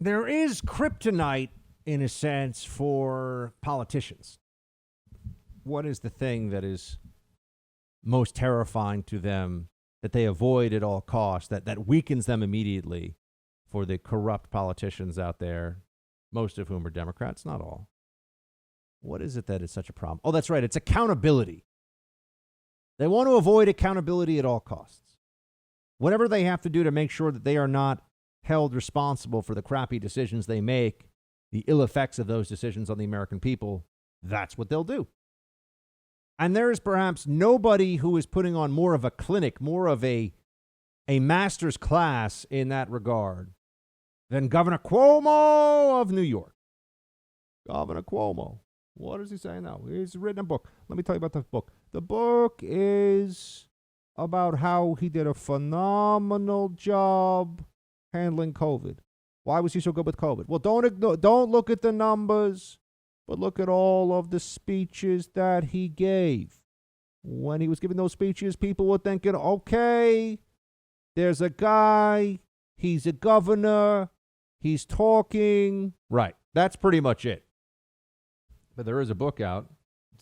There is kryptonite, in a sense, for politicians. What is the thing that is most terrifying to them that they avoid at all costs, that weakens them immediately for the corrupt politicians out there, most of whom are Democrats, not all? What is it that is such a problem? Oh, that's right. It's accountability. They want to avoid accountability at all costs. Whatever they have to do to make sure that they are not held responsible for the crappy decisions they make, the ill effects of those decisions on the American people, that's what they'll do. And there is perhaps nobody who is putting on more of a clinic, more of a master's class in that regard than Governor Cuomo of New York. Governor Cuomo. What does he say now? He's written a book. Let me tell you about the book. The book is about how he did a phenomenal job handling COVID. Why was he so good with COVID? Well, don't look at the numbers, but look at all of the speeches that he gave. When he was giving those speeches, people were thinking, okay, there's a guy, he's a governor, he's talking. Right. That's pretty much it. But there is a book out.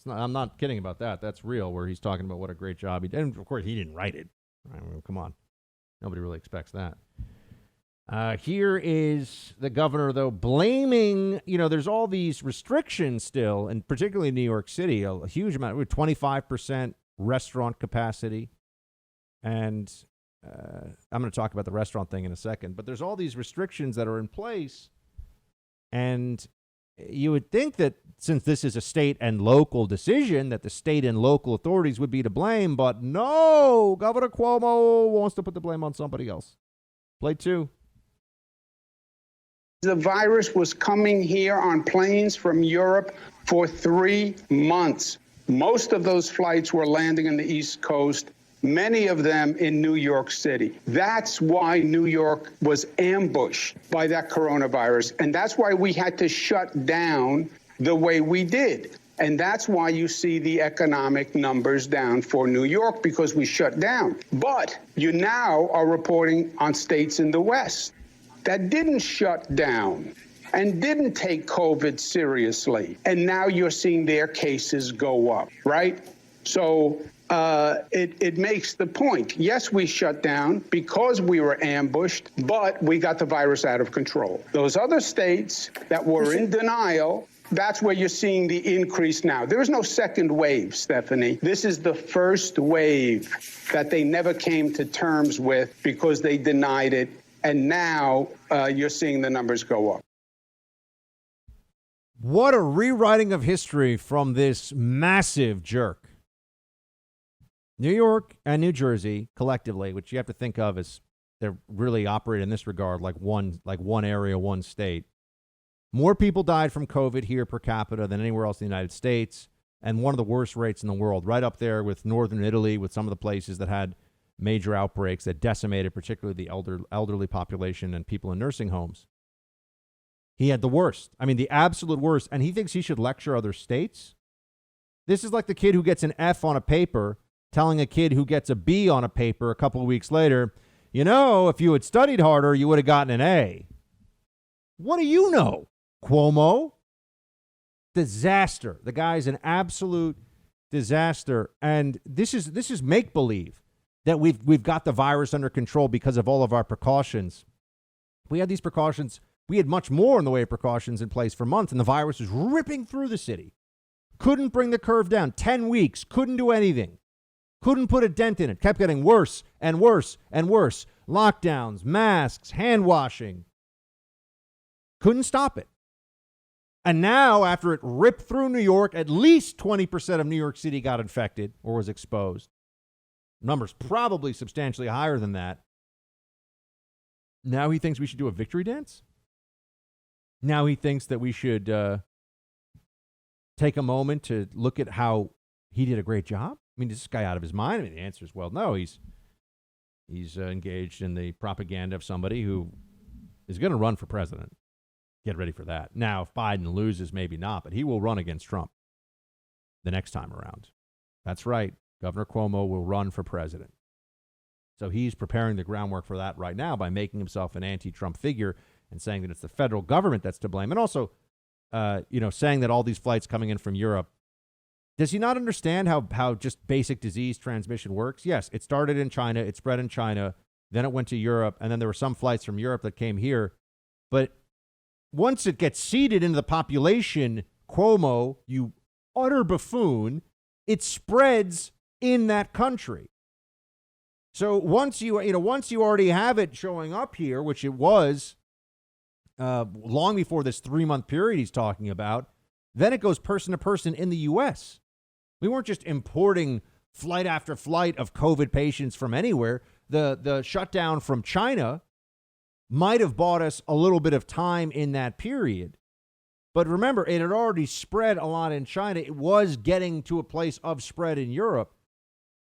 I'm not kidding about that. That's real, where he's talking about what a great job he did. And, of course, he didn't write it. I mean, come on. Nobody really expects that. Here is the governor, though, blaming, there's all these restrictions still, and particularly in New York City, a huge amount, 25% restaurant capacity. And I'm going to talk about the restaurant thing in a second. But there's all these restrictions that are in place. And you would think that since this is a state and local decision, that the state and local authorities would be to blame. But no, Governor Cuomo wants to put the blame on somebody else. Play two. The virus was coming here on planes from Europe for 3 months. Most of those flights were landing on the East Coast, many of them in New York City. That's why New York was ambushed by that coronavirus. And that's why we had to shut down the way we did. And that's why you see the economic numbers down for New York, because we shut down. But you now are reporting on states in the West that didn't shut down and didn't take COVID seriously. And now you're seeing their cases go up, right? So it makes the point. Yes, we shut down because we were ambushed, but we got the virus out of control. Those other states that were in denial, that's where you're seeing the increase now. There is no second wave, Stephanie. This is the first wave that they never came to terms with because they denied it. And now you're seeing the numbers go up. What a rewriting of history from this massive jerk. New York and New Jersey collectively, which you have to think of as they're really operate in this regard like one area, one state. More people died from COVID here per capita than anywhere else in the United States, and one of the worst rates in the world, right up there with northern Italy, with some of the places that had major outbreaks that decimated particularly the elderly population and people in nursing homes. He had the worst. I mean, the absolute worst. And he thinks he should lecture other states. This is like the kid who gets an F on a paper telling a kid who gets a B on a paper a couple of weeks later, if you had studied harder, you would have gotten an A. What do you know, Cuomo? Disaster. The guy's an absolute disaster. And this is make-believe. That we've got the virus under control because of all of our precautions. We had these precautions. We had much more in the way of precautions in place for months, and the virus was ripping through the city. Couldn't bring the curve down. 10 weeks. Couldn't do anything. Couldn't put a dent in it. Kept getting worse and worse and worse. Lockdowns, masks, hand washing. Couldn't stop it. And now, after it ripped through New York, at least 20% of New York City got infected or was exposed. Numbers probably substantially higher than that. Now he thinks we should do a victory dance? Now he thinks that we should take a moment to look at how he did a great job? I mean, is this guy out of his mind? I mean, the answer is, well, no. He's engaged in the propaganda of somebody who is going to run for president. Get ready for that. Now, if Biden loses, maybe not, but he will run against Trump the next time around. That's right. Governor Cuomo will run for president. So he's preparing the groundwork for that right now by making himself an anti-Trump figure. and saying that it's the federal government that's to blame. And also, saying that all these flights coming in from Europe, does he not understand how just basic disease transmission works? Yes, it started in China, it spread in China, then it went to Europe, and then there were some flights from Europe that came here. But once it gets seeded into the population, Cuomo, you utter buffoon, it spreads in that country. So once you already have it showing up here, which it was long before this 3-month period he's talking about, then it goes person to person in the U.S. We weren't just importing flight after flight of COVID patients from anywhere. The shutdown from China might have bought us a little bit of time in that period. But remember, it had already spread a lot in China. It was getting to a place of spread in Europe.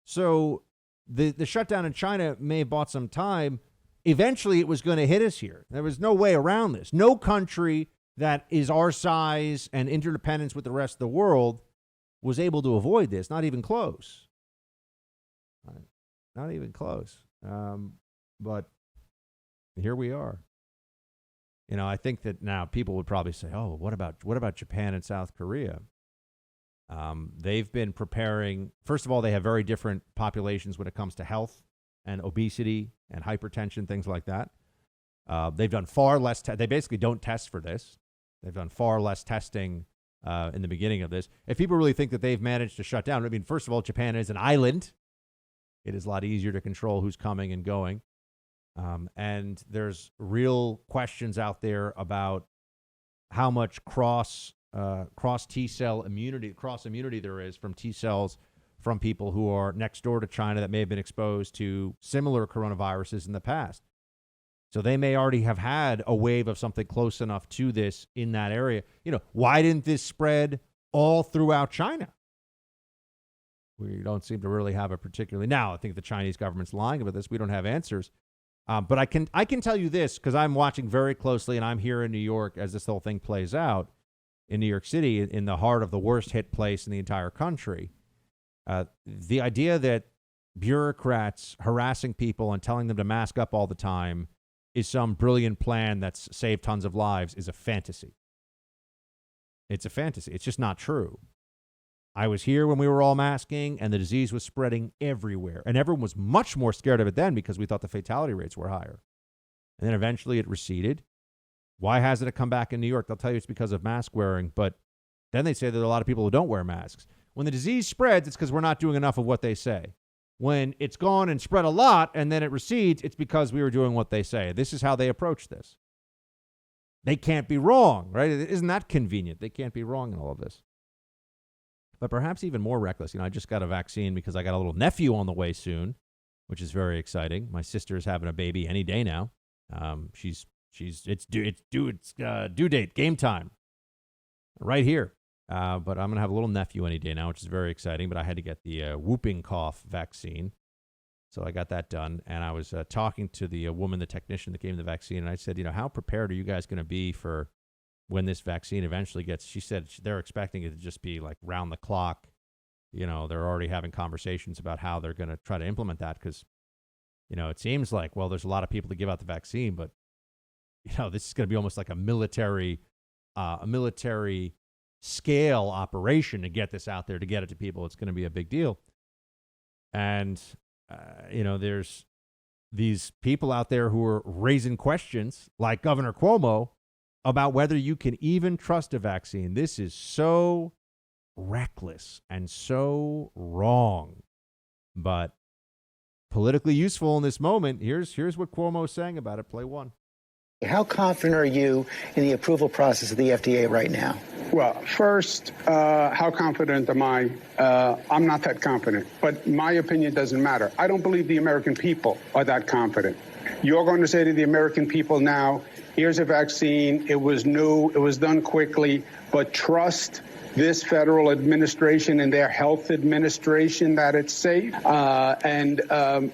So the shutdown in China may have bought some time. Eventually, it was going to hit us here. There was no way around this. No country that is our size and interdependence with the rest of the world was able to avoid this. Not even close. Not even close. But here we are. I think that now people would probably say, "Oh, what about Japan and South Korea?" They've been preparing. First of all, they have very different populations when it comes to health and obesity and hypertension, things like that. They've done far less. They basically don't test for this. They've done far less testing in the beginning of this. If people really think that they've managed to shut down, I mean, first of all, Japan is an island. It is a lot easier to control who's coming and going. And there's real questions out there about how much cross T cell immunity, cross immunity there is from T cells from people who are next door to China that may have been exposed to similar coronaviruses in the past. So they may already have had a wave of something close enough to this in that area. Why didn't this spread all throughout China? We don't seem to really have a particularly. Now, I think the Chinese government's lying about this. We don't have answers. But I can tell you this, because I'm watching very closely, and I'm here in New York as this whole thing plays out in New York City, in the heart of the worst hit place in the entire country. The idea that bureaucrats harassing people and telling them to mask up all the time is some brilliant plan that's saved tons of lives is a fantasy. It's a fantasy. It's just not true. I was here when we were all masking, and the disease was spreading everywhere. And everyone was much more scared of it then because we thought the fatality rates were higher. And then eventually it receded. Why hasn't it come back in New York? They'll tell you it's because of mask wearing, but then they say there are a lot of people who don't wear masks. When the disease spreads, it's because we're not doing enough of what they say. When it's gone and spread a lot and then it recedes, it's because we were doing what they say. This is how they approach this. They can't be wrong, right? Isn't that convenient? They can't be wrong in all of this. But perhaps even more reckless. I just got a vaccine because I got a little nephew on the way soon, which is very exciting. My sister is having a baby any day now. It's due date, game time, right here. But I'm gonna have a little nephew any day now, which is very exciting. But I had to get the whooping cough vaccine, so I got that done. And I was talking to the woman, the technician that gave me the vaccine, and I said, how prepared are you guys going to be for when this vaccine eventually gets? She said they're expecting it to just be like round the clock. They're already having conversations about how they're going to try to implement that because, it seems like, well, there's a lot of people to give out the vaccine, but, this is going to be almost like a military scale operation to get this out there, to get it to people. It's going to be a big deal. And, there's these people out there who are raising questions like Governor Cuomo about whether you can even trust a vaccine. This is so reckless and so wrong, but politically useful in this moment. Here's what Cuomo is saying about it. Play one. How confident are you in the approval process of the FDA right now? Well, first, how confident am I? I'm not that confident, but my opinion doesn't matter. I don't believe the American people are that confident. You're going to say to the American people now, here's a vaccine. It was new. It was done quickly. But trust this federal administration and their health administration that it's safe. And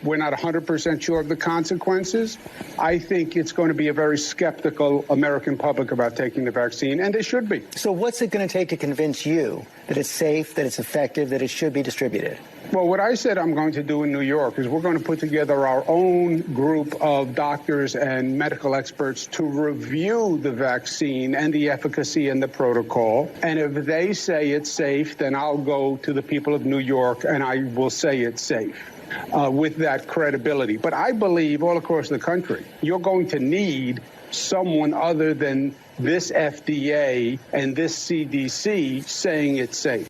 we're not 100% sure of the consequences. I think it's going to be a very skeptical American public about taking the vaccine, and they should be. So what's it going to take to convince you that it's safe, that it's effective, that it should be distributed? Well, what I said I'm going to do in New York is we're going to put together our own group of doctors and medical experts to review the vaccine and the efficacy and the protocol. And if they say it's safe, then I'll go to the people of New York and I will say it's safe. With that credibility. But I believe all across the country, you're going to need someone other than this FDA and this CDC saying it's safe.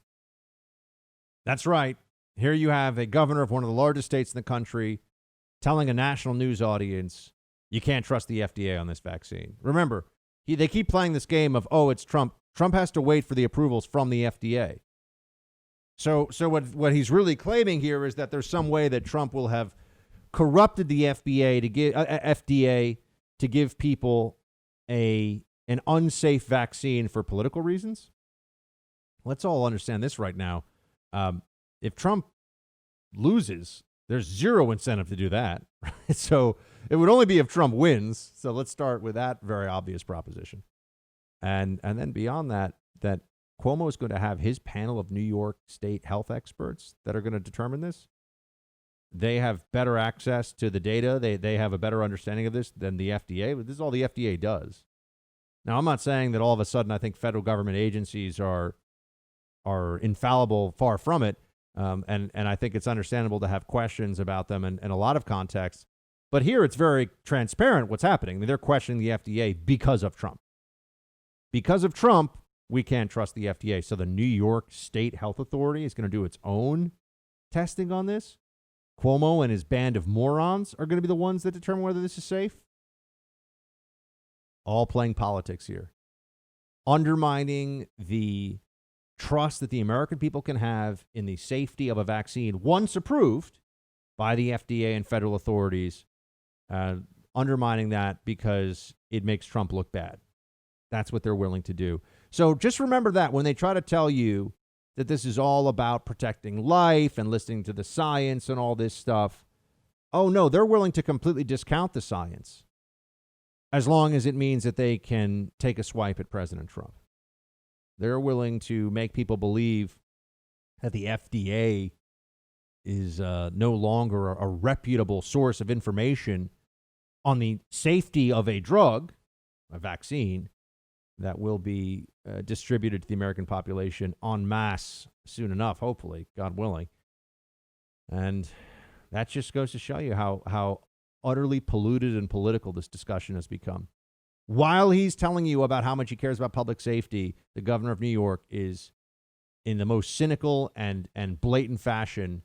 That's right. Here you have a governor of one of the largest states in the country telling a national news audience, you can't trust the FDA on this vaccine. Remember, they keep playing this game of, oh, it's Trump. Trump has to wait for the approvals from the FDA. So what he's really claiming here is that there's some way that Trump will have corrupted the FDA to give people an unsafe vaccine for political reasons. Let's all understand this right now. If Trump loses, there's zero incentive to do that. Right? So it would only be if Trump wins. So let's start with that very obvious proposition. And then beyond that Cuomo is going to have his panel of New York state health experts that are going to determine this. They have better access to the data. They have a better understanding of this than the FDA, but this is all the FDA does. Now, I'm not saying that all of a sudden I think federal government agencies are infallible, far from it. And I think it's understandable to have questions about them in a lot of contexts. But here it's very transparent what's happening. I mean, they're questioning the FDA because of Trump. Because of Trump, we can't trust the FDA. So the New York State Health Authority is going to do its own testing on this. Cuomo and his band of morons are going to be the ones that determine whether this is safe. All playing politics here. Undermining the trust that the American people can have in the safety of a vaccine once approved by the FDA and federal authorities. Undermining that because it makes Trump look bad. That's what they're willing to do. So just remember that when they try to tell you that this is all about protecting life and listening to the science and all this stuff. Oh, no, they're willing to completely discount the science as long as it means that they can take a swipe at President Trump. They're willing to make people believe that the FDA is no longer a reputable source of information on the safety of a drug, a vaccine, that will be distributed to the American population en masse soon enough, hopefully, God willing. And that just goes to show you how utterly polluted and political this discussion has become. While he's telling you about how much he cares about public safety, the governor of New York is, in the most cynical and blatant fashion,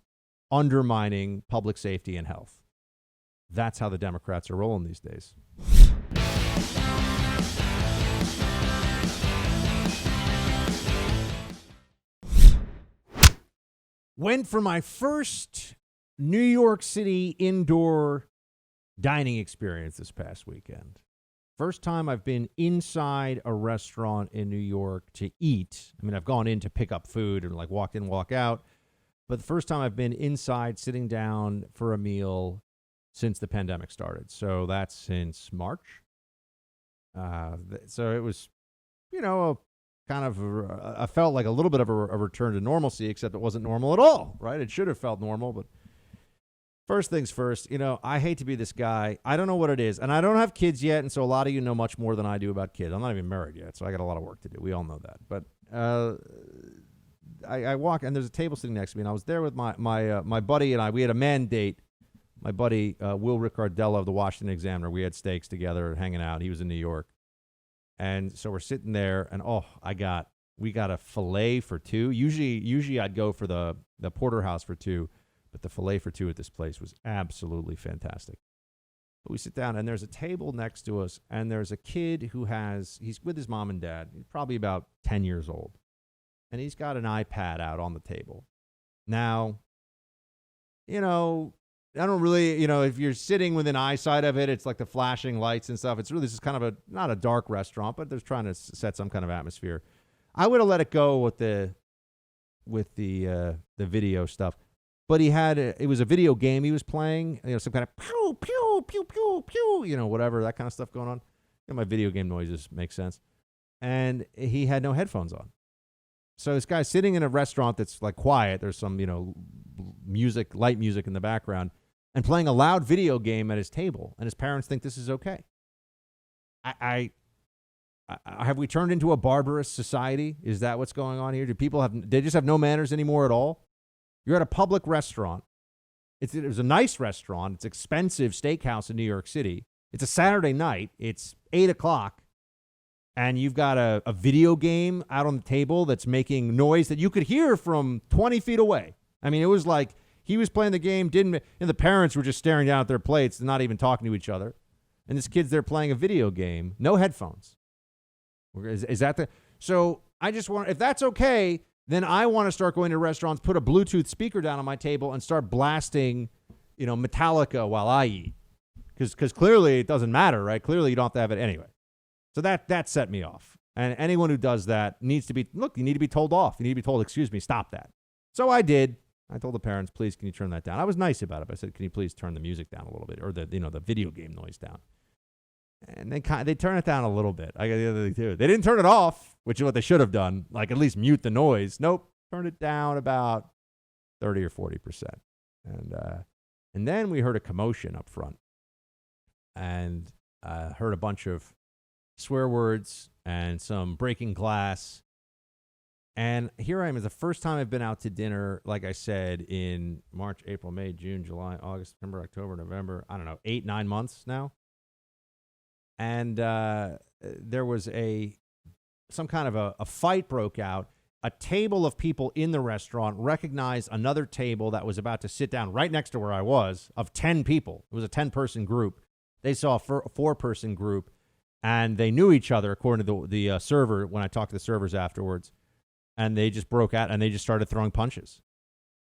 undermining public safety and health. That's how the Democrats are rolling these days. Went for my first New York City indoor dining experience this past weekend. First time I've been inside a restaurant in New York to eat. I mean, I've gone in to pick up food and like walk in, walk out. But the first time I've been inside sitting down for a meal since the pandemic started. So that's since March. So it was, I felt like a little bit of a return to normalcy, except it wasn't normal at all, right? It should have felt normal, but first things first, I hate to be this guy. I don't know what it is, and I don't have kids yet, and so a lot of you know much more than I do about kids. I'm not even married yet, so I got a lot of work to do. We all know that. But I walk, and there's a table sitting next to me, and I was there with my buddy and I. We had a man date. My buddy, Will Ricardella of the Washington Examiner. We had steaks together, hanging out. He was in New York. And so we're sitting there, and we got a filet for two. Usually I'd go for the porterhouse for two, but the filet for two at this place was absolutely fantastic. But we sit down, and there's a table next to us, and there's a kid he's with his mom and dad. He's probably about 10 years old, and he's got an iPad out on the table. Now, I don't really, if you're sitting within eyesight of it, it's like the flashing lights and stuff. It's really, this is kind of not a dark restaurant, but they're trying to set some kind of atmosphere. I would have let it go with the video stuff, but it was a video game he was playing, some kind of pew, pew, pew, pew, pew, whatever, that kind of stuff going on. My video game noises make sense. And he had no headphones on. So this guy's sitting in a restaurant that's like quiet. There's some, music, light music in the background, and playing a loud video game at his table. And his parents think this is okay. Have we turned into a barbarous society? Is that what's going on here? They just have no manners anymore at all? You're at a public restaurant. It was a nice restaurant. It's expensive steakhouse in New York City. It's a Saturday night. It's 8 o'clock. And you've got a video game out on the table that's making noise that you could hear from 20 feet away. I mean, it was like he was playing the game, and the parents were just staring down at their plates and not even talking to each other. And this kid's there playing a video game, no headphones. Is that the... So I just want, if that's okay, then I want to start going to restaurants, put a Bluetooth speaker down on my table and start blasting, Metallica while I eat. Because clearly it doesn't matter, right? Clearly you don't have to have it anyway. So that set me off. And anyone who does that needs to be, you need to be told off. You need to be told, excuse me, stop that. So I did. I told the parents, please, can you turn that down? I was nice about it. I said, can you please turn the music down a little bit, or the video game noise down? And they turn it down a little bit. I got the other thing too. They didn't turn it off, which is what they should have done. Like at least mute the noise. Nope, turned it down about 30 or 40%. And then we heard a commotion up front, and heard a bunch of swear words and some breaking glass. And here I am. It's the first time I've been out to dinner, like I said, in March, April, May, June, July, August, September, October, November. I don't know, 8-9 months now. And there was some kind of a fight broke out. A table of people in the restaurant recognized another table that was about to sit down right next to where I was, of 10 people. It was a 10-person group. They saw a 4-person group, and they knew each other, according to the server, when I talked to the servers afterwards. And they just broke out, and they just started throwing punches.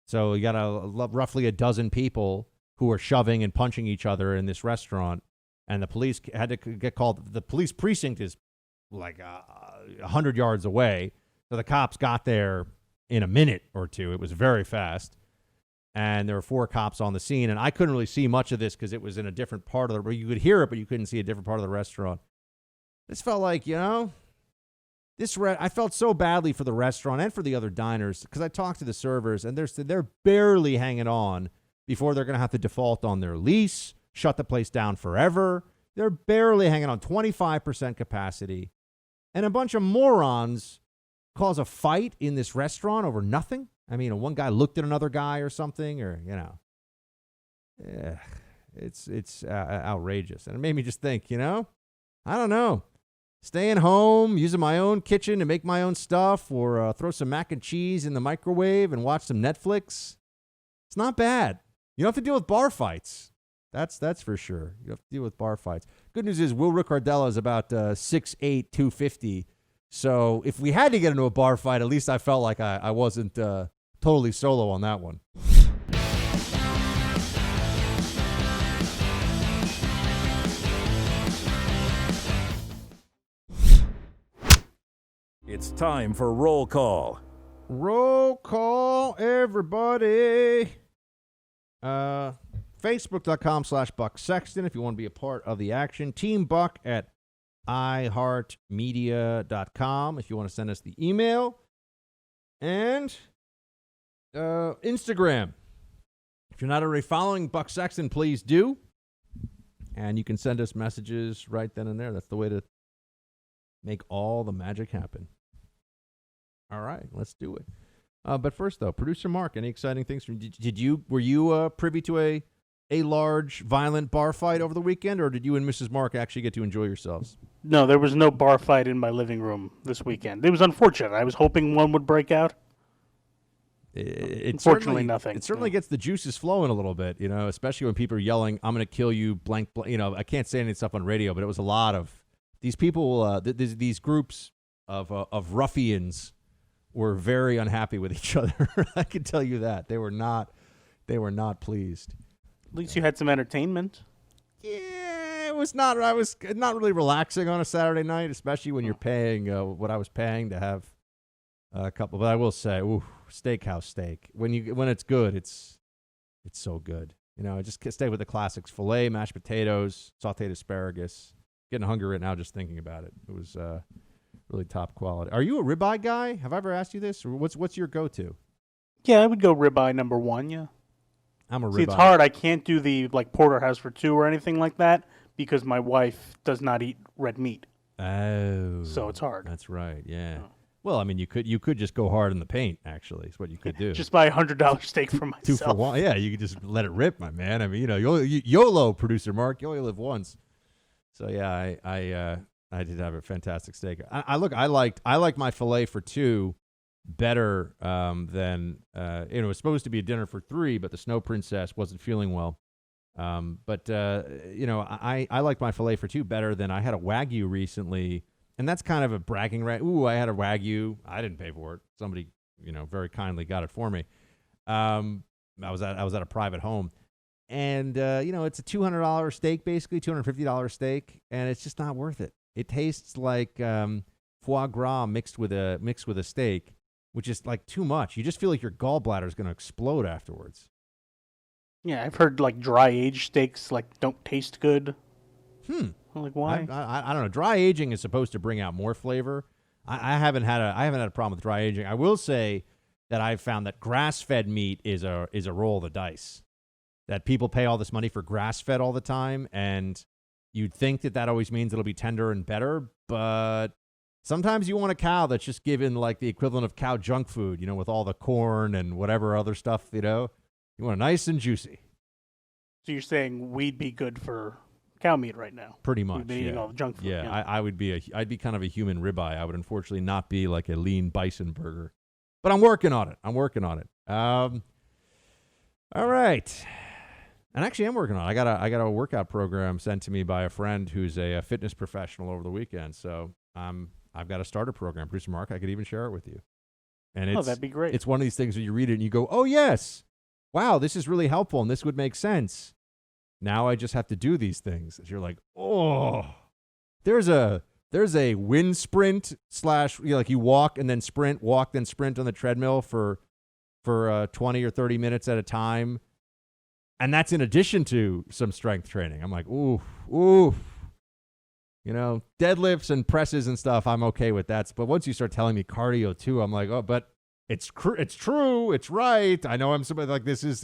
So you got roughly a dozen people who were shoving and punching each other in this restaurant, and the police had to get called. The police precinct is like 100 yards away, so the cops got there in a minute or two. It was very fast, and there were 4 cops on the scene, and I couldn't really see much of this because it was in a different part of you could hear it, but you couldn't see a different part of the restaurant. This felt like, I felt so badly for the restaurant and for the other diners, because I talked to the servers, and they're barely hanging on before they're going to have to default on their lease, shut the place down forever. They're barely hanging on, 25% capacity. And a bunch of morons cause a fight in this restaurant over nothing. I mean, one guy looked at another guy or something, or, it's outrageous. And it made me just think, I don't know. Staying home, using my own kitchen to make my own stuff, or throw some mac and cheese in the microwave and watch some Netflix. It's not bad. You don't have to deal with bar fights. That's for sure. You have to deal with bar fights. Good news is Will Ricardella is about 6'8", 250. So if we had to get into a bar fight, at least I felt like I wasn't totally solo on that one. It's time for roll call. Roll call, everybody. Facebook.com/Buck Sexton if you want to be a part of the action. Team Buck at iHeartMedia.com if you want to send us the email. And Instagram. If you're not already following Buck Sexton, please do. And you can send us messages right then and there. That's the way to make all the magic happen. All right, let's do it. But first, though, producer Mark, any exciting things? Were you privy to a large, violent bar fight over the weekend, or did you and Mrs. Mark actually get to enjoy yourselves? No, there was no bar fight in my living room this weekend. It was unfortunate. I was hoping one would break out. Unfortunately, nothing. It certainly gets the juices flowing a little bit, especially when people are yelling, "I'm going to kill you!" Blank, blank. I can't say any stuff on radio, but it was a lot of these people. These groups of ruffians were very unhappy with each other. I can tell you that they were not pleased. At least you had some entertainment. Yeah, it was not. I was not really relaxing on a Saturday night, especially when you're paying what I was paying to have a couple. But I will say, steakhouse steak. When it's good, it's so good. Just stay with the classics: filet, mashed potatoes, sautéed asparagus. Getting hungry right now just thinking about it. It was really top quality. Are you a ribeye guy? Have I ever asked you this? Or what's your go-to? Yeah, I would go ribeye number one. Yeah. I'm a ribeye. See, it's hard. I can't do the porterhouse for two or anything like that because my wife does not eat red meat. Oh. So it's hard. That's right. Yeah. Oh. Well, I mean, you could just go hard in the paint. Actually, is what you could do. Just buy $100 steak for myself. 2 for 1. Yeah, you could just let it rip, my man. I mean, YOLO, producer Mark. You only live once. So yeah, I did have a fantastic steak. I like my filet for two better than it was supposed to be a dinner for three, but the Snow Princess wasn't feeling well. But I like my filet for two better than I had a Wagyu recently. And that's kind of a bragging right. Ooh, I had a Wagyu. I didn't pay for it. Somebody, very kindly got it for me. I was at a private home, and it's a $200 steak, basically $250 steak, and it's just not worth it. It tastes like foie gras mixed with a steak, which is like too much. You just feel like your gallbladder is going to explode afterwards. Yeah, I've heard like dry aged steaks don't taste good. I'm like, why? I don't know. Dry aging is supposed to bring out more flavor. I haven't had a problem with dry aging. I will say that I've found that grass-fed meat is a roll of the dice. That people pay all this money for grass-fed all the time, and you'd think that always means it'll be tender and better, but sometimes you want a cow that's just given like the equivalent of cow junk food, with all the corn and whatever other stuff, You want it nice and juicy. So you're saying we'd be good for cow meat right now? Pretty much. We've been eating all the junk food. Yeah, I'd be kind of a human ribeye. I would unfortunately not be like a lean bison burger, but I'm working on it. All right. And actually, I'm working on it. I got a workout program sent to me by a friend who's a fitness professional over the weekend. So I've got a starter program, Producer Mark. I could even share it with you. And that'd be great. It's one of these things where you read it and you go, "Oh yes, wow, this is really helpful, and this would make sense." Now I just have to do these things. You're like, oh, there's a wind sprint / like you walk and then sprint, walk then sprint on the treadmill for 20 or 30 minutes at a time. And that's in addition to some strength training. I'm like, ooh. Deadlifts and presses and stuff, I'm okay with that. But once you start telling me cardio too, I'm like, oh, but it's true. It's right. I know I'm somebody like this is,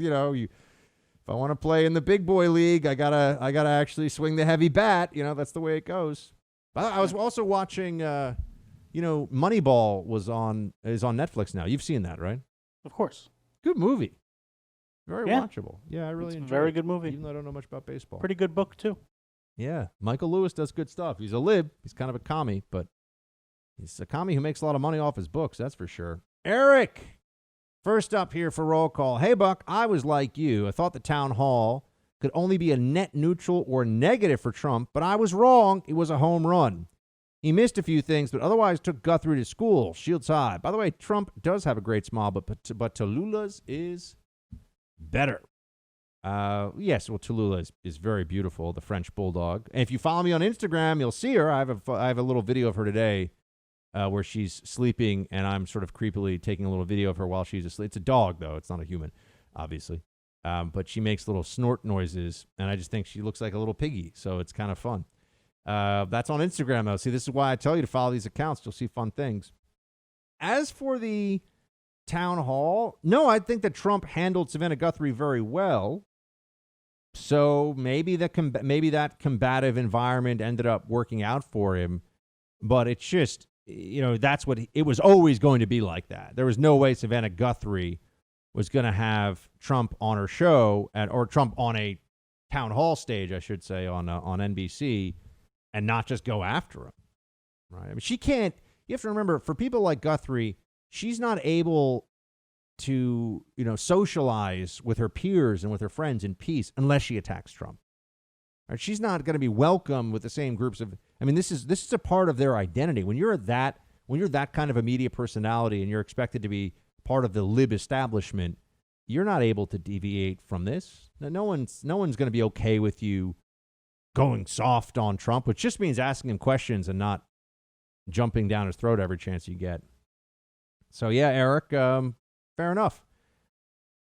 if I want to play in the big boy league, I gotta actually swing the heavy bat. That's the way it goes. But I was also watching, Moneyball is on Netflix now. You've seen that, right? Of course. Good movie. Very watchable. Yeah, I really enjoyed it. Very good movie. Even though I don't know much about baseball. Pretty good book too. Yeah, Michael Lewis does good stuff. He's a lib. He's kind of a commie, but he's a commie who makes a lot of money off his books. That's for sure. Eric. First up here for roll call. Hey, Buck, I was like you. I thought the town hall could only be a net neutral or negative for Trump, but I was wrong. It was a home run. He missed a few things, but otherwise took Guthrie to school. Shields high. By the way, Trump does have a great smile, but Tallulah's is better. Yes, well, Tallulah is very beautiful, the French bulldog. And if you follow me on Instagram, you'll see her. I have a little video of her today. Where she's sleeping, and I'm sort of creepily taking a little video of her while she's asleep. It's a dog, though. It's not a human, obviously. But she makes little snort noises, and I just think she looks like a little piggy, so it's kind of fun. That's on Instagram, though. See, this is why I tell you to follow these accounts. You'll see fun things. As for the town hall, no, I think that Trump handled Savannah Guthrie very well. So maybe that combative environment ended up working out for him, but it's just... that's what it was always going to be like that. There was no way Savannah Guthrie was going to have Trump on her show or Trump on a town hall stage, I should say, on NBC and not just go after him. Right? I mean, she can't. You have to remember, for people like Guthrie, she's not able to, socialize with her peers and with her friends in peace unless she attacks Trump. Right? She's not going to be welcome with the same groups of. I mean, this is a part of their identity. When you're that kind of a media personality and you're expected to be part of the lib establishment, you're not able to deviate from this. No one's going to be okay with you going soft on Trump, which just means asking him questions and not jumping down his throat every chance you get. So yeah, Eric, fair enough.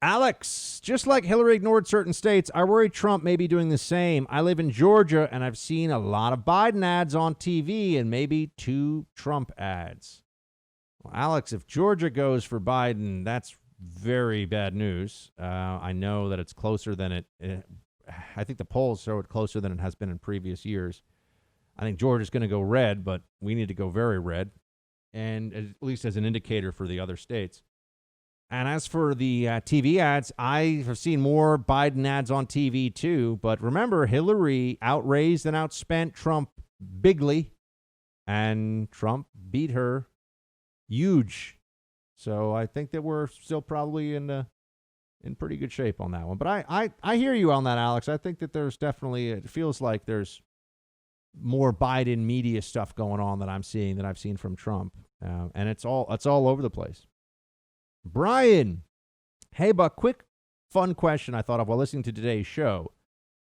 Alex, just like Hillary ignored certain states, I worry Trump may be doing the same. I live in Georgia, and I've seen a lot of Biden ads on TV and maybe 2 Trump ads. Well, Alex, if Georgia goes for Biden, that's very bad news. I know that it's closer than I think the polls show it closer than it has been in previous years. I think Georgia's going to go red, but we need to go very red, and at least as an indicator for the other states. And as for the TV ads, I have seen more Biden ads on TV too. But remember, Hillary outraised and outspent Trump bigly, and Trump beat her huge. So I think that we're still probably in pretty good shape on that one. But I hear you on that, Alex. I think that there's definitely, it feels like there's more Biden media stuff going on that I'm seeing that I've seen from Trump, and it's all over the place. Brian, hey, Buck, quick fun question I thought of while listening to today's show.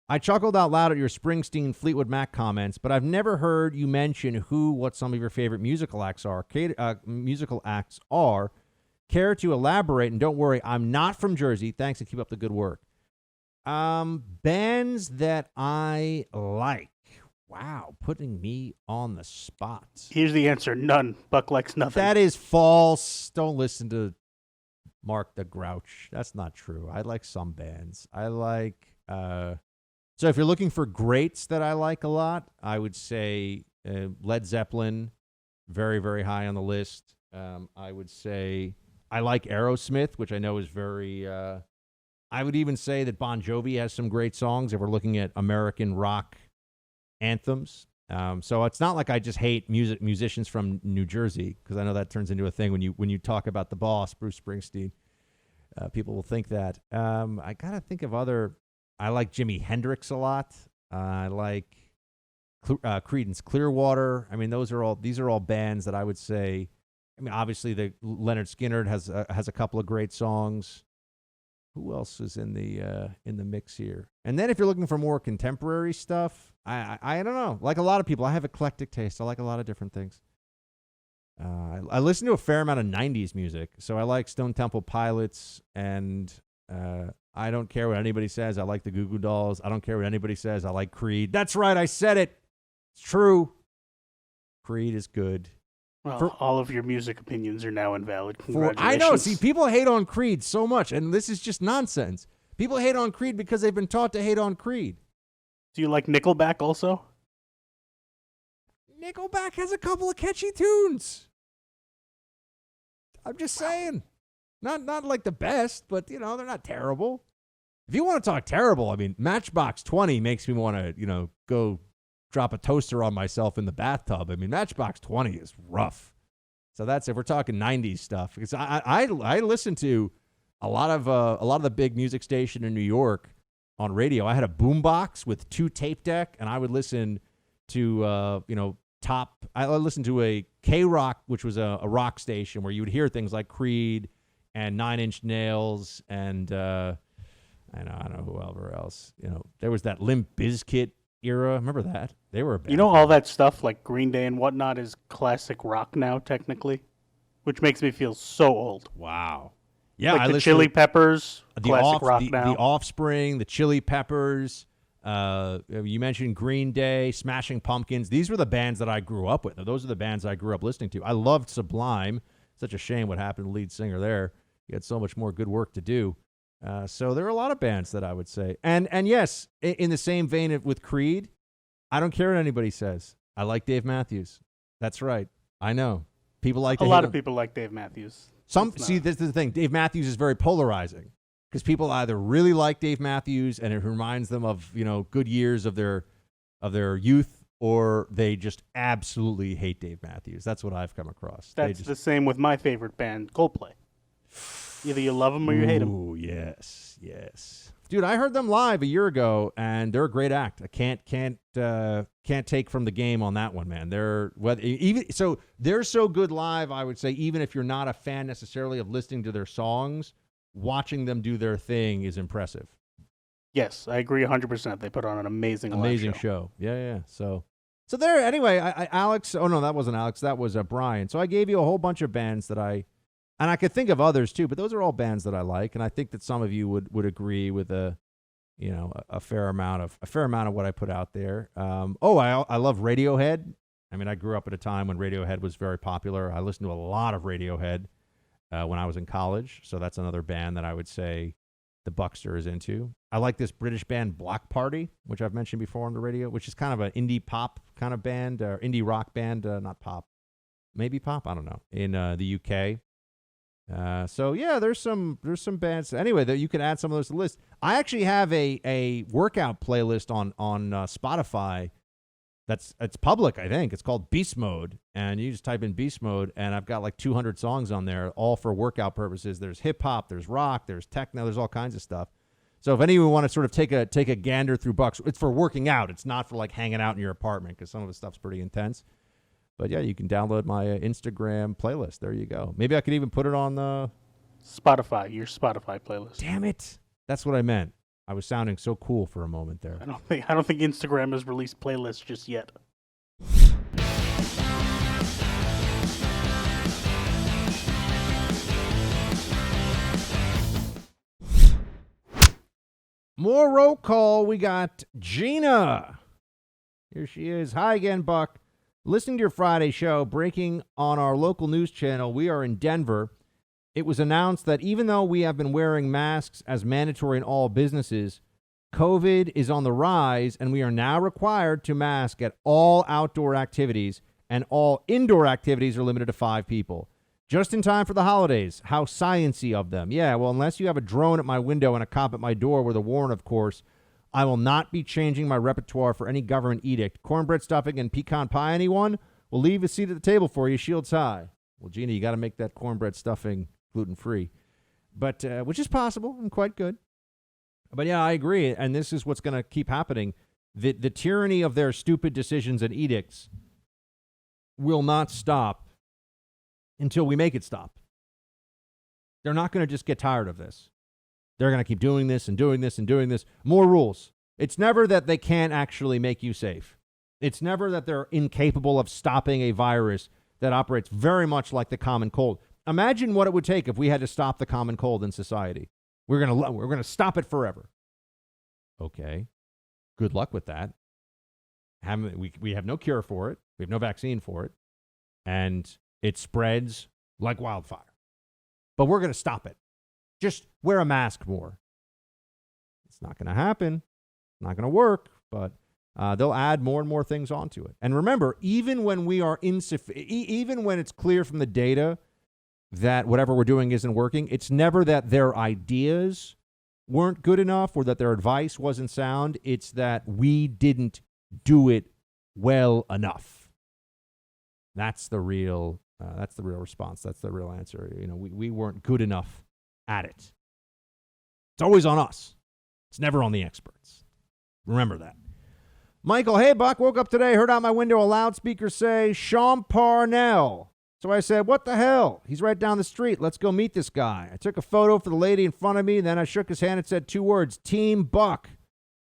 I chuckled out loud at your Springsteen Fleetwood Mac comments, but I've never heard you mention what some of your favorite musical acts are. Care to elaborate? And don't worry, I'm not from Jersey. Thanks, and keep up the good work. Bands that I like. Wow, putting me on the spot. Here's the answer. None. Buck likes nothing. That is false. Don't listen to Mark the Grouch. That's not true. I like some bands. I like, so if you're looking for greats that I like a lot, I would say Led Zeppelin, very, very high on the list. I would say I like Aerosmith, which I know is very, I would even say that Bon Jovi has some great songs if we're looking at American rock anthems. So it's not like I just hate musicians from New Jersey, because I know that turns into a thing when you talk about the boss, Bruce Springsteen. People will think that. I gotta think of other. I like Jimi Hendrix a lot. I like Creedence Clearwater. I mean, these are all bands that I would say. I mean, obviously the Leonard Skinner has a couple of great songs. Who else is in the mix here? And then if you're looking for more contemporary stuff, I don't know. Like a lot of people, I have eclectic taste. I like a lot of different things. I listen to a fair amount of 90s music. So I like Stone Temple Pilots, and I don't care what anybody says. I like the Goo Goo Dolls. I don't care what anybody says. I like Creed. That's right. I said it. It's true. Creed is good. Well, all of your music opinions are now invalid. Congratulations. I know. See, people hate on Creed so much, and this is just nonsense. People hate on Creed because they've been taught to hate on Creed. Do you like Nickelback also? Nickelback has a couple of catchy tunes. I'm just saying. Not like the best, but, they're not terrible. If you want to talk terrible, I mean, Matchbox 20 makes me want to, go drop a toaster on myself in the bathtub. I mean, Matchbox 20 is rough. So that's if we're talking 90s stuff. Because I listen to a lot of the big music station in New York on radio. I had a boombox with 2 tape deck, and I would listen to I listened to a K-Rock, which was a rock station where you would hear things like Creed and 9 Inch Nails and I don't know whoever else. There was that Limp Bizkit era. Remember that? They were a band. All that stuff like Green Day and whatnot is classic rock now, technically, which makes me feel so old. Wow. Yeah, like the Chili Peppers, classic rock now. The Offspring, the Chili Peppers. You mentioned Green Day, Smashing Pumpkins. These were the bands that I grew up with. Those are the bands I grew up listening to. I loved Sublime. Such a shame what happened to the lead singer there. He had so much more good work to do. So there are a lot of bands that I would say. And yes, in the same vein with Creed, I don't care what anybody says. I like Dave Matthews. That's right. I know. People like a lot of people like Dave Matthews. This is the thing. Dave Matthews is very polarizing because people either really like Dave Matthews and it reminds them of, good years of their youth, or they just absolutely hate Dave Matthews. That's what I've come across. That's the same with my favorite band, Coldplay. Either you love them or you hate them. Ooh, yes. Dude, I heard them live a year ago, and they're a great act. I can't take from the game on that one, man. They're so good live. I would say even if you're not a fan necessarily of listening to their songs, watching them do their thing is impressive. Yes, I agree 100%. They put on an amazing show. Yeah. So there. Anyway, Alex. Oh no, that wasn't Alex. That was Brian. So I gave you a whole bunch of bands that I And I could think of others too, but those are all bands that I like, and I think that some of you would agree with a fair amount of what I put out there. I love Radiohead. I mean, I grew up at a time when Radiohead was very popular. I listened to a lot of Radiohead when I was in college, so that's another band that I would say the Buckster is into. I like this British band Block Party, which I've mentioned before on the radio, which is kind of an indie pop kind of band, or indie rock band, not pop, maybe pop, I don't know, in the UK. So yeah, there's some bands anyway that you can add some of those to the list. I actually have a workout playlist on Spotify. It's public, I think. It's called Beast Mode, and you just type in Beast Mode, and I've got like 200 songs on there, all for workout purposes. There's hip hop, there's rock, there's techno, there's all kinds of stuff. So if anyone want to sort of take a gander through Bucks, it's for working out. It's not for like hanging out in your apartment, because some of the stuff's pretty intense. But yeah, you can download my Instagram playlist. There you go. Maybe I could even put it on the Spotify, your Spotify playlist. Damn it. That's what I meant. I was sounding so cool for a moment there. I don't think Instagram has released playlists just yet. More roll call. We got Gina. Here she is. Hi again, Buck. Listening to your Friday show, breaking on our local news channel, we are in Denver. It was announced that even though we have been wearing masks as mandatory in all businesses, COVID is on the rise, and we are now required to mask at all outdoor activities, and all indoor activities are limited to 5 people. Just in time for the holidays. How science-y of them. Yeah, well, unless you have a drone at my window and a cop at my door with a warrant, of course, I will not be changing my repertoire for any government edict. Cornbread stuffing and pecan pie, anyone? We'll leave a seat at the table for you, shields high. Well, Gina, you got to make that cornbread stuffing gluten-free, but which is possible and quite good. But yeah, I agree, and this is what's going to keep happening. The tyranny of their stupid decisions and edicts will not stop until we make it stop. They're not going to just get tired of this. They're going to keep doing this and doing this and doing this. More rules. It's never that they can't actually make you safe. It's never that they're incapable of stopping a virus that operates very much like the common cold. Imagine what it would take if we had to stop the common cold in society. We're going to stop it forever. Okay. Good luck with that. We have no cure for it. We have no vaccine for it. And it spreads like wildfire. But we're going to stop it. Just wear a mask more. It's not going to happen. Not going to work, but they'll add more and more things onto it. And remember, even when we are even when it's clear from the data that whatever we're doing isn't working, it's never that their ideas weren't good enough or that their advice wasn't sound. It's that we didn't do it well enough. That's the real response. That's the real answer. We weren't good enough at it. It's always on us. It's never on the experts. Remember that. Michael, hey, Buck, woke up today, heard out my window a loudspeaker say, Sean Parnell. So I said, what the hell? He's right down the street. Let's go meet this guy. I took a photo for the lady in front of me, then I shook his hand and said 2 words, Team Buck.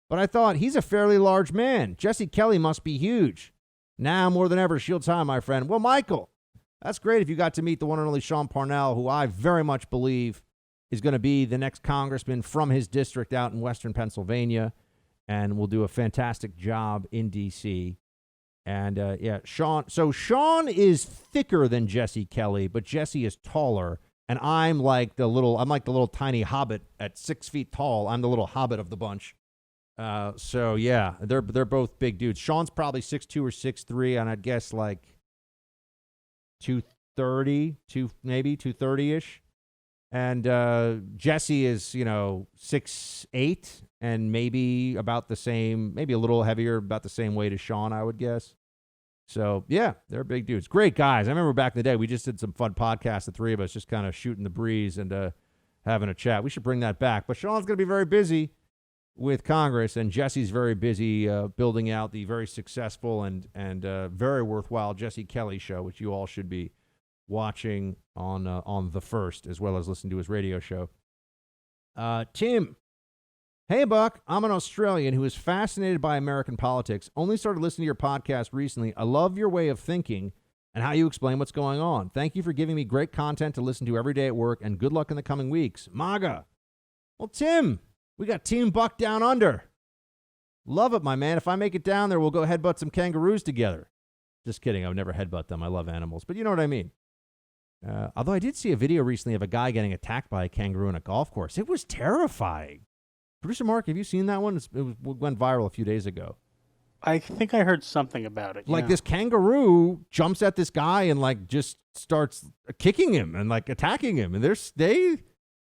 But I thought, he's a fairly large man. Jesse Kelly must be huge. Now more than ever, shields high, my friend. Well, Michael, that's great if you got to meet the one and only Sean Parnell, who I very much believe is going to be the next congressman from his district out in western Pennsylvania, and will do a fantastic job in D.C. And, Sean. So Sean is thicker than Jesse Kelly, but Jesse is taller, and I'm like the little tiny hobbit at 6 feet tall. I'm the little hobbit of the bunch. So, yeah, they're both big dudes. Sean's probably 6'2" or 6'3", and I'd guess like 230-ish. And Jesse is, 6'8", and maybe about the same, maybe a little heavier, about the same weight as Sean, I would guess. So, yeah, they're big dudes. Great guys. I remember back in the day, we just did some fun podcasts, the three of us, just kind of shooting the breeze and having a chat. We should bring that back. But Sean's going to be very busy with Congress, and Jesse's very busy building out the very successful and very worthwhile Jesse Kelly show, which you all should be watching on The First, as well as listen to his radio show. Tim. Hey, Buck. I'm an Australian who is fascinated by American politics. Only started listening to your podcast recently. I love your way of thinking. and how you explain what's going on. Thank you for giving me great content to listen to every day at work, and good luck in the coming weeks. MAGA. Well, Tim, we got Team Buck down under. Love it, my man. If I make it down there, we'll go headbutt some kangaroos together. Just kidding. I would never headbutt them. I love animals, but you know what I mean. Although I did see a video recently of a guy getting attacked by a kangaroo on a golf course. It was terrifying. Producer Mark, have you seen that one? It went viral a few days ago. I think I heard something about it. Like this kangaroo jumps at this guy and like just starts kicking him and like attacking him. And they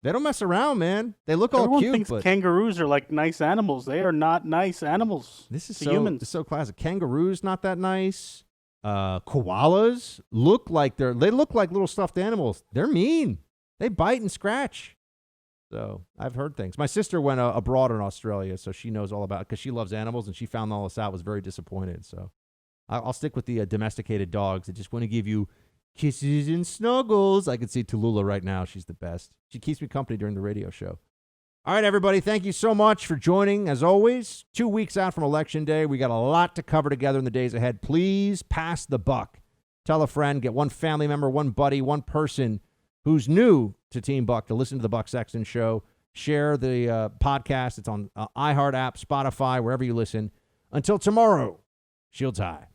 don't mess around, man. They look all Everyone cute. thinks kangaroos are like nice animals. They are not nice animals. This is to humans. This is so classic. Kangaroos not that nice. Koalas look like little stuffed animals. They're mean. They bite and scratch. So I've heard things. My sister went abroad in Australia, so she knows all about it because she loves animals, and she found all this out, was very disappointed. So I'll stick with the domesticated dogs that just want to give you kisses and snuggles. I can see Tallulah right now. She's the best. She keeps me company during the radio show. All right, everybody, thank you so much for joining. As always, 2 weeks out from Election Day, we got a lot to cover together in the days ahead. Please pass the buck. Tell a friend, get one family member, one buddy, one person who's new to Team Buck to listen to the Buck Sexton Show. Share the podcast. It's on iHeart app, Spotify, wherever you listen. Until tomorrow, shields high.